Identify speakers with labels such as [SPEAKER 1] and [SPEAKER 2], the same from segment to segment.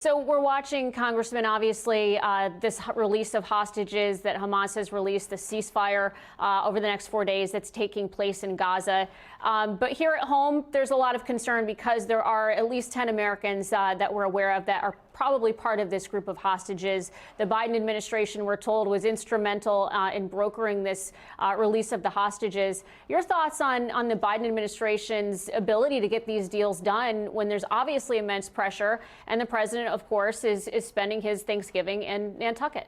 [SPEAKER 1] So we're watching, Congressman, obviously, this release of hostages that Hamas has released, the ceasefire over the next 4 days that's taking place in Gaza. But here at home, there's a lot of concern because there are at least 10 Americans that we're aware of that are probably part of this group of hostages. The Biden administration, we're told, was instrumental in brokering this release of the hostages. Your thoughts on the Biden administration's ability to get these deals done when there's obviously immense pressure and the president, of course, is spending his Thanksgiving in Nantucket?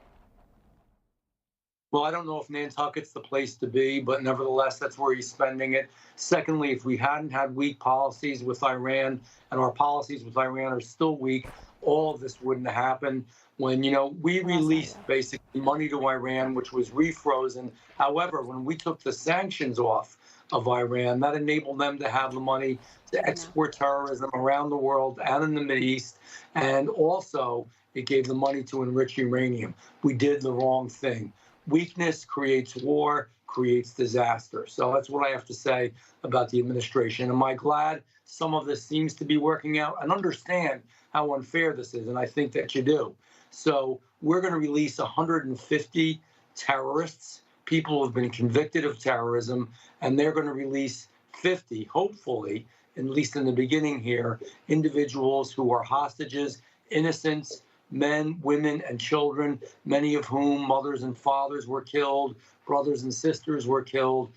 [SPEAKER 2] Well, I don't know if Nantucket's the place to be, but nevertheless, that's where he's spending it. Secondly, if we hadn't had weak policies with Iran, and our policies with Iran are still weak, all of this wouldn't have happened. When, we released basically money to Iran, which was refrozen. However, when we took the sanctions off of Iran, that enabled them to have the money to export terrorism around the world and in the Mideast. And also, it gave the money to enrich uranium. We did the wrong thing. Weakness creates war, creates disaster. So that's what I have to say about the administration. Am I glad some of this seems to be working out? And understand how unfair this is, and I think that you do. So we're going to release 150 terrorists, people who have been convicted of terrorism, and they're going to release 50, hopefully, at least in the beginning here, individuals who are hostages, innocents, men, women, and children, many of whom mothers and fathers were killed, brothers and sisters were killed.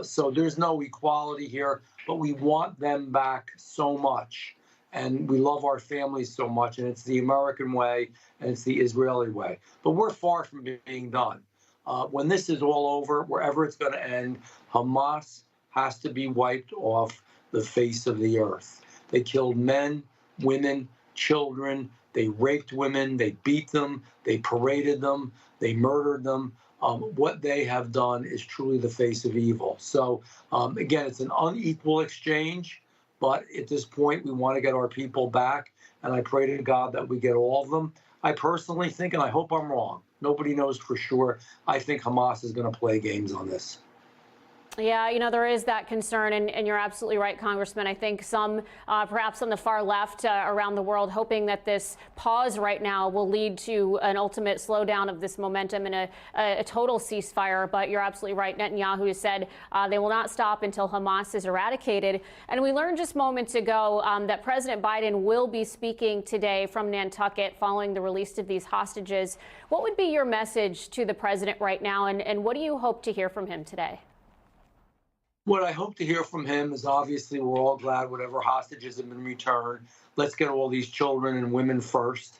[SPEAKER 2] So there's no equality here, but we want them back so much. And we love our families so much, and it's the American way, and it's the Israeli way. But we're far from being done. When this is all over, wherever it's going to end, Hamas has to be wiped off the face of the earth. They killed men, women, children. They raped women. They beat them. They paraded them. They murdered them. What they have done is truly the face of evil. So, again, it's an unequal exchange. But at this point, we want to get our people back. And I pray to God that we get all of them. I personally think, and I hope I'm wrong, nobody knows for sure, I think Hamas is going to play games on this.
[SPEAKER 1] Yeah, there is that concern, and you're absolutely right, Congressman. I think some, perhaps on the far left around the world, hoping that this pause right now will lead to an ultimate slowdown of this momentum and a total ceasefire. But you're absolutely right. Netanyahu has said they will not stop until Hamas is eradicated. And we learned just moments ago that President Biden will be speaking today from Nantucket following the release of these hostages. What would be your message to the president right now, and what do you hope to hear from him today?
[SPEAKER 2] What I hope to hear from him is, obviously, we're all glad whatever hostages have been returned. Let's get all these children and women first,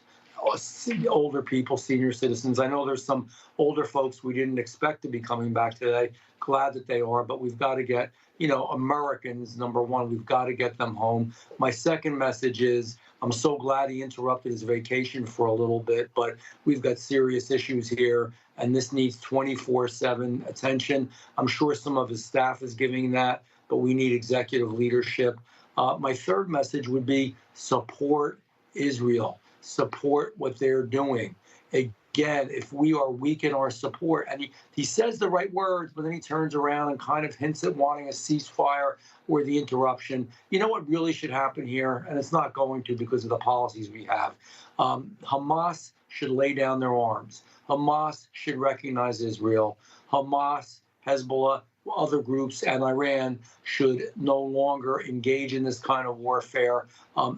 [SPEAKER 2] older people, senior citizens. I know there's some older folks we didn't expect to be coming back today. Glad that they are, but we've got to get, Americans, number one, we've got to get them home. My second message is, I'm so glad he interrupted his vacation for a little bit, but we've got serious issues here, and this needs 24/7 attention. I'm sure some of his staff is giving that, but we need executive leadership. My third message would be support Israel, support what they're doing. Again, if we are weak in our support, and he says the right words, but then he turns around and kind of hints at wanting a ceasefire or the interruption. You know what really should happen here? And it's not going to because of the policies we have. Hamas should lay down their arms. Hamas should recognize Israel. Hamas, Hezbollah, other groups, and Iran should no longer engage in this kind of warfare.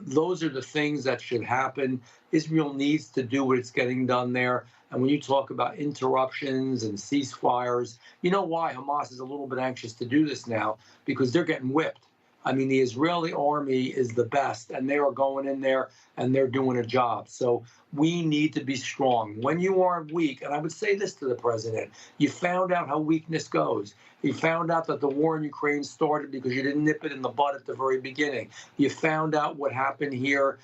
[SPEAKER 2] Those are the things that should happen. Israel needs to do what it's getting done there. And when you talk about interruptions and ceasefires, you know why Hamas is a little bit anxious to do this now? Because they're getting whipped. I mean, the Israeli army is the best, and they are going in there and they're doing a job. So we need to be strong. When you are weak, and I would say this to the president, you found out how weakness goes. You found out that the war in Ukraine started because you didn't nip it in the bud at the very beginning. You found out what happened here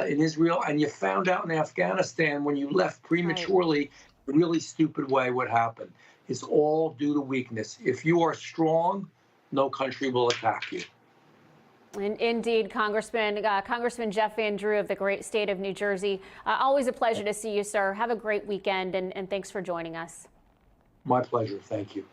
[SPEAKER 2] in Israel, and you found out in Afghanistan when you left prematurely, a really stupid way, what happened. It's all due to weakness. If you are strong, no country will attack you.
[SPEAKER 1] Indeed, Congressman Jeff Van Drew of the great state of New Jersey. Always a pleasure to see you, sir. Have a great weekend, and thanks for joining us.
[SPEAKER 2] My pleasure. Thank you.